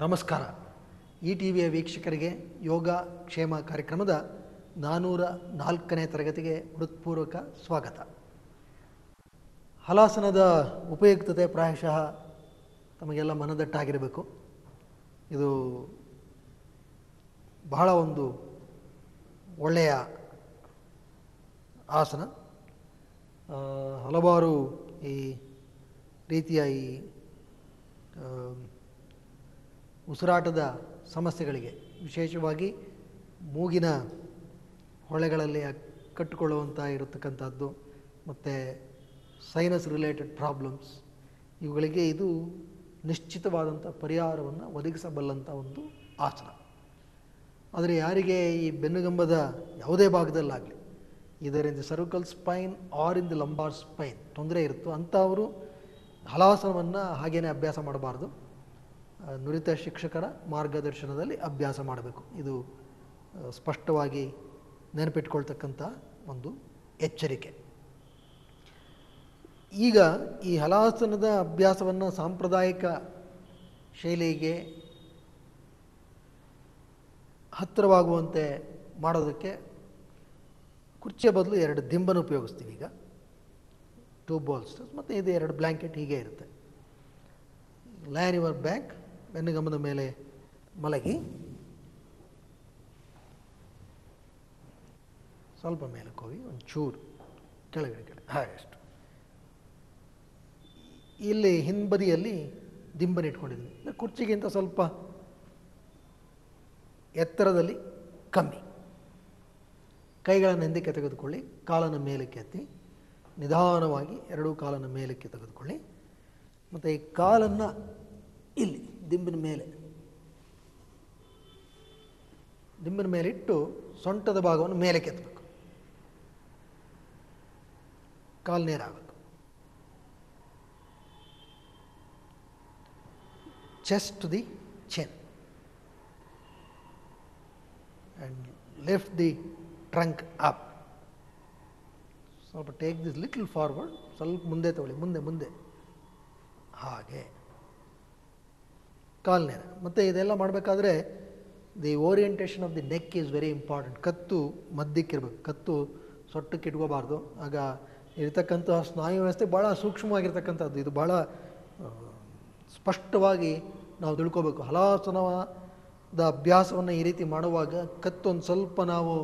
ನಮಸ್ಕಾರ. ಈ ಟಿ ವಿಯ ವೀಕ್ಷಕರಿಗೆ ಯೋಗ ಕ್ಷೇಮ ಕಾರ್ಯಕ್ರಮದ 404ನೇ ತರಗತಿಗೆ ಹೃತ್ಪೂರ್ವಕ ಸ್ವಾಗತ. ಹಲಾಸನದ ಉಪಯುಕ್ತತೆ ಪ್ರಾಯಶಃ ತಮಗೆಲ್ಲ ಮನದಟ್ಟಾಗಿರಬೇಕು. ಇದು ಬಹಳ ಒಂದು ಒಳ್ಳೆಯ ಆಸನ. ಹಲವಾರು ಈ ರೀತಿಯ ಈ ಉಸಿರಾಟದ ಸಮಸ್ಯೆಗಳಿಗೆ, ವಿಶೇಷವಾಗಿ ಮೂಗಿನ ಹೊಳೆಗಳಲ್ಲಿ ಕಟ್ಟಿಕೊಳ್ಳುವಂಥ ಇರತಕ್ಕಂಥದ್ದು ಮತ್ತು ಸೈನಸ್ ರಿಲೇಟೆಡ್ ಪ್ರಾಬ್ಲಮ್ಸ್, ಇವುಗಳಿಗೆ ಇದು ನಿಶ್ಚಿತವಾದಂಥ ಪರಿಹಾರವನ್ನು ಒದಗಿಸಬಲ್ಲಂಥ ಒಂದು ಆಸನ. ಆದರೆ ಯಾರಿಗೆ ಈ ಬೆನ್ನುಗಂಬದ ಯಾವುದೇ ಭಾಗದಲ್ಲಾಗಲಿ, either in the cervical spine or in the lumbar spine ತೊಂದರೆ ಇರುತ್ತೋ ಅಂಥವರು ಹಲಾಸನವನ್ನು ಹಾಗೇನೆ ಅಭ್ಯಾಸ ಮಾಡಬಾರ್ದು. ನುರಿತ ಶಿಕ್ಷಕರ ಮಾರ್ಗದರ್ಶನದಲ್ಲಿ ಅಭ್ಯಾಸ ಮಾಡಬೇಕು. ಇದು ಸ್ಪಷ್ಟವಾಗಿ ನೆನಪಿಟ್ಕೊಳ್ತಕ್ಕಂಥ ಒಂದು ಎಚ್ಚರಿಕೆ. ಈಗ ಈ ಹಲಾಸನದ ಅಭ್ಯಾಸವನ್ನು ಸಾಂಪ್ರದಾಯಿಕ ಶೈಲಿಗೆ ಹತ್ತಿರವಾಗುವಂತೆ ಮಾಡೋದಕ್ಕೆ ಕುರ್ಚಿಯ ಬದಲು 2 ದಿಂಬನ್ನು ಉಪಯೋಗಿಸ್ತೀವಿ. ಈಗ 2 ಬಾಲ್ಸ್ಟರ್ಸ್ ಮತ್ತು ಇದು 2 ಬ್ಲ್ಯಾಂಕೆಟ್ ಹೀಗೆ ಇರುತ್ತೆ. ಲಯನ್ ಯುವರ್ ಬ್ಯಾಕ್, ಬೆನ್ನುಗಂಬದ ಮೇಲೆ ಮಲಗಿ ಸ್ವಲ್ಪ ಮೇಲಕ್ಕೆ ಹೋಗಿ ಒಂಚೂರು ಕೆಳಗಡೆ ಅಷ್ಟು. ಇಲ್ಲಿ ಹಿಂಬದಿಯಲ್ಲಿ ದಿಂಬನ್ನು ಇಟ್ಕೊಂಡಿದ್ದೀನಿ. ಕುರ್ಚಿಗಿಂತ ಸ್ವಲ್ಪ ಎತ್ತರದಲ್ಲಿ ಕಮ್ಮಿ. ಕೈಗಳನ್ನು ಹಿಂದಕ್ಕೆ ತೆಗೆದುಕೊಳ್ಳಿ, ಕಾಲನ್ನು ಮೇಲಕ್ಕೆ ಎತ್ತಿ ನಿಧಾನವಾಗಿ 2 ಕಾಲನ್ನು ಮೇಲಕ್ಕೆ ತೆಗೆದುಕೊಳ್ಳಿ. ಮತ್ತು ಈ ಕಾಲನ್ನು ಇಲ್ಲಿ ದಿಂಬಿನ ಮೇಲೆ ಇಟ್ಟು ಸೊಂಟದ ಭಾಗವನ್ನು ಮೇಲಕ್ಕೆ ಎತ್ತಬೇಕು. ಕಾಲು ನೇರ ಆಗಬೇಕು. Chest to the chin and lift the trunk up. ಸ್ವಲ್ಪ ಟೇಕ್ ದಿಸ್ ಲಿಟಲ್ ಫಾರ್ವರ್ಡ್, ಸ್ವಲ್ಪ ಮುಂದೆ ತಗೊಳ್ಳಿ, ಮುಂದೆ ಹಾಗೆ ಕಾಲು ನೇರ. ಮತ್ತು ಇದೆಲ್ಲ ಮಾಡಬೇಕಾದ್ರೆ the orientation of the neck is very important. ಕತ್ತು ಮಧ್ಯಕ್ಕಿರಬೇಕು, ಕತ್ತು ಸೊಟ್ಟಕ್ಕೆ ಇಟ್ಕೋಬಾರ್ದು. ಆಗ ಇರತಕ್ಕಂತಹ ಸ್ನಾಯು ವ್ಯವಸ್ಥೆ ಭಾಳ ಸೂಕ್ಷ್ಮವಾಗಿರ್ತಕ್ಕಂಥದ್ದು. ಇದು ಭಾಳ ಸ್ಪಷ್ಟವಾಗಿ ನಾವು ತಿಳ್ಕೋಬೇಕು. ಹಲಾಸನದ ಅಭ್ಯಾಸವನ್ನು ಈ ರೀತಿ ಮಾಡುವಾಗ ಕತ್ತು ಒಂದು ಸ್ವಲ್ಪ ನಾವು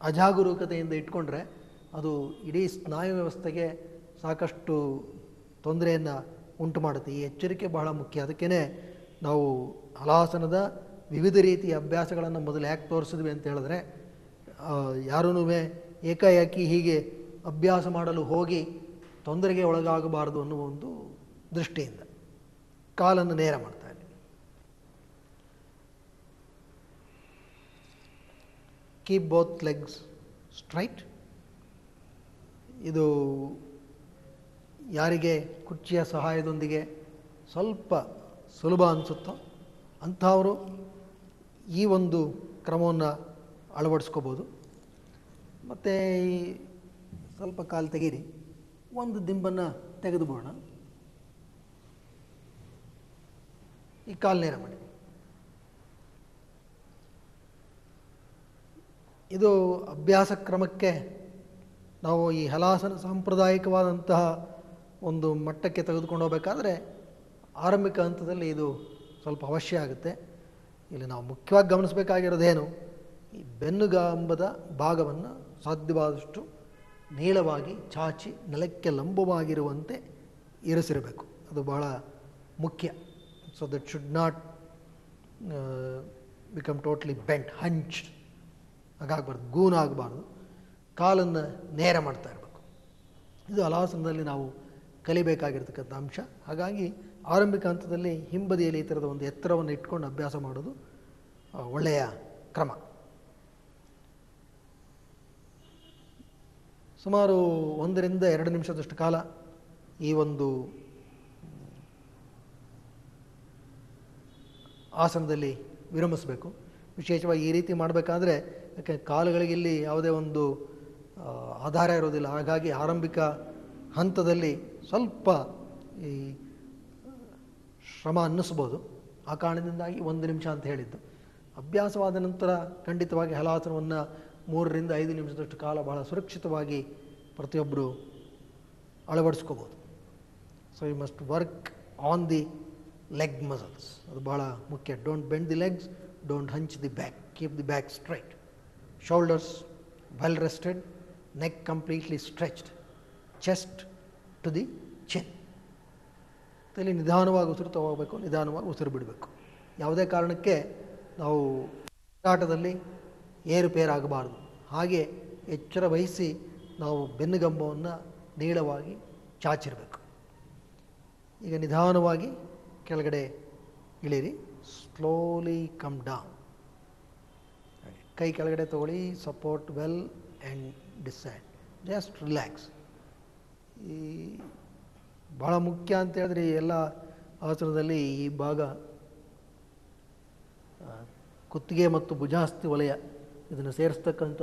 ಅಜಾಗರೂಕತೆಯಿಂದ ಇಟ್ಕೊಂಡ್ರೆ ಅದು ಇಡೀ ಸ್ನಾಯು ವ್ಯವಸ್ಥೆಗೆ ಸಾಕಷ್ಟು ತೊಂದರೆಯನ್ನು ಉಂಟು ಮಾಡುತ್ತೆ. ಈ ಎಚ್ಚರಿಕೆ ಬಹಳ ಮುಖ್ಯ. ಅದಕ್ಕೇ ನಾವು ಹಲಾಸನದ ವಿವಿಧ ರೀತಿಯ ಅಭ್ಯಾಸಗಳನ್ನು ಮೊದಲು ಯಾಕೆ ತೋರಿಸಿದ್ವಿ ಅಂತ ಹೇಳಿದ್ರೆ, ಯಾರೂ ಏಕಾಏಕಿ ಹೀಗೆ ಅಭ್ಯಾಸ ಮಾಡಲು ಹೋಗಿ ತೊಂದರೆಗೆ ಒಳಗಾಗಬಾರ್ದು ಅನ್ನುವ ಒಂದು ದೃಷ್ಟಿಯಿಂದ ಕಾಲನ್ನು ನೇರ ಮಾಡ್ತಾ ಇದ್ದೀವಿ. Keep both legs straight. ಇದು ಯಾರಿಗೆ ಕುರ್ಚಿಯ ಸಹಾಯದೊಂದಿಗೆ ಸ್ವಲ್ಪ ಸುಲಭ ಅನಿಸುತ್ತೋ ಅಂಥವರು ಈ ಒಂದು ಕ್ರಮವನ್ನು ಅಳವಡಿಸ್ಕೋಬೋದು. ಮತ್ತು ಈ ಸ್ವಲ್ಪ ಕಾಲು ತೆಗೀರಿ, ಒಂದು ದಿಂಬನ್ನು ತೆಗೆದುಬೋಣ, ಈ ಕಾಲು ನೇರ ಮಾಡಿ. ಇದು ಅಭ್ಯಾಸ ಕ್ರಮಕ್ಕೆ ನಾವು ಈ ಹಲಾಸನ ಸಾಂಪ್ರದಾಯಿಕವಾದಂತಹ ಒಂದು ಮಟ್ಟಕ್ಕೆ ತೆಗೆದುಕೊಂಡು ಹೋಗಬೇಕಾದ್ರೆ ಆರಂಭಿಕ ಹಂತದಲ್ಲಿ ಇದು ಸ್ವಲ್ಪ ಅವಶ್ಯ ಆಗುತ್ತೆ. ಇಲ್ಲಿ ನಾವು ಮುಖ್ಯವಾಗಿ ಗಮನಿಸಬೇಕಾಗಿರೋದೇನು, ಈ ಬೆನ್ನುಗಂಬದ ಭಾಗವನ್ನು ಸಾಧ್ಯವಾದಷ್ಟು ನೀಳವಾಗಿ ಚಾಚಿ ನೆಲಕ್ಕೆ ಲಂಬವಾಗಿರುವಂತೆ ಇರಿಸಿರಬೇಕು. ಅದು ಬಹಳ ಮುಖ್ಯ. So that should not become totally bent, hunched ಹಾಗಾಗಬಾರ್ದು, ಗೂನಾಗಬಾರ್ದು. ಕಾಲನ್ನು ನೇರ ಮಾಡ್ತಾ ಇರಬೇಕು. ಇದು ಹಲಾಸನದಲ್ಲಿ ನಾವು ಕಲಿಬೇಕಾಗಿರ್ತಕ್ಕಂಥ ಅಂಶ. ಹಾಗಾಗಿ ಆರಂಭಿಕ ಹಂತದಲ್ಲಿ ಹಿಂಬದಿಯಲ್ಲಿ ಈ ಥರದ ಒಂದು ಎತ್ತರವನ್ನು ಇಟ್ಕೊಂಡು ಅಭ್ಯಾಸ ಮಾಡೋದು ಒಳ್ಳೆಯ ಕ್ರಮ. ಸುಮಾರು 1 ರಿಂದ 2 ನಿಮಿಷದಷ್ಟು ಕಾಲ ಈ ಒಂದು ಆಸನದಲ್ಲಿ ವಿರಮಿಸಬೇಕು. ವಿಶೇಷವಾಗಿ ಈ ರೀತಿ ಮಾಡಬೇಕಾದ್ರೆ, ಯಾಕೆ ಕಾಲುಗಳಿಗೆ ಇಲ್ಲಿ ಯಾವುದೇ ಒಂದು ಆಧಾರ ಇರೋದಿಲ್ಲ. ಹಾಗಾಗಿ ಆರಂಭಿಕ ಹಂತದಲ್ಲಿ ಸ್ವಲ್ಪ ಈ ಶ್ರಮ ಅನ್ನಿಸ್ಬೋದು. ಆ ಕಾರಣದಿಂದಾಗಿ 1 ನಿಮಿಷ ಅಂತ ಹೇಳಿದ್ದು. ಅಭ್ಯಾಸವಾದ ನಂತರ ಖಂಡಿತವಾಗಿ ಹಲಾಸನವನ್ನು 3ರಿಂದ 5 ನಿಮಿಷದಷ್ಟು ಕಾಲ ಬಹಳ ಸುರಕ್ಷಿತವಾಗಿ ಪ್ರತಿಯೊಬ್ಬರು ಅಳವಡಿಸ್ಕೋಬೋದು. So you must work on the leg muscles, ಅದು ಭಾಳ ಮುಖ್ಯ. Don't bend the legs, don't hunch the back, keep the back straight, shoulders well rested, neck completely stretched, chest to the chin. ಇಲ್ಲಿ ನಿಧಾನವಾಗಿ ಉಸಿರು ತಗೋಬೇಕು, ನಿಧಾನವಾಗಿ ಉಸಿರು ಬಿಡಬೇಕು. ಯಾವುದೇ ಕಾರಣಕ್ಕೆ ನಾವು ಉಸಿರಾಟದಲ್ಲಿ ಏರುಪೇರಾಗಬಾರ್ದು. ಹಾಗೆ ಎಚ್ಚರ ವಹಿಸಿ ನಾವು ಬೆನ್ನುಗಂಬವನ್ನು ನೀಳವಾಗಿ ಚಾಚಿರಬೇಕು. ಈಗ ನಿಧಾನವಾಗಿ ಕೆಳಗಡೆ ಇಳಿರಿ, ಸ್ಲೋಲಿ ಕಮ್ ಡೌನ್. ಕೈ ಕೆಳಗಡೆ ತಗೊಳ್ಳಿ, support well and decide, just relax. ಈ ಭಾಳ ಮುಖ್ಯ ಅಂತ ಹೇಳಿದ್ರೆ ಈ ಎಲ್ಲ ಆಸನದಲ್ಲಿ ಈ ಭಾಗ ಕುತ್ತಿಗೆ ಮತ್ತು ಭುಜಾಸ್ತಿ ವಲಯ ಇದನ್ನು ಸೇರಿಸ್ತಕ್ಕಂಥ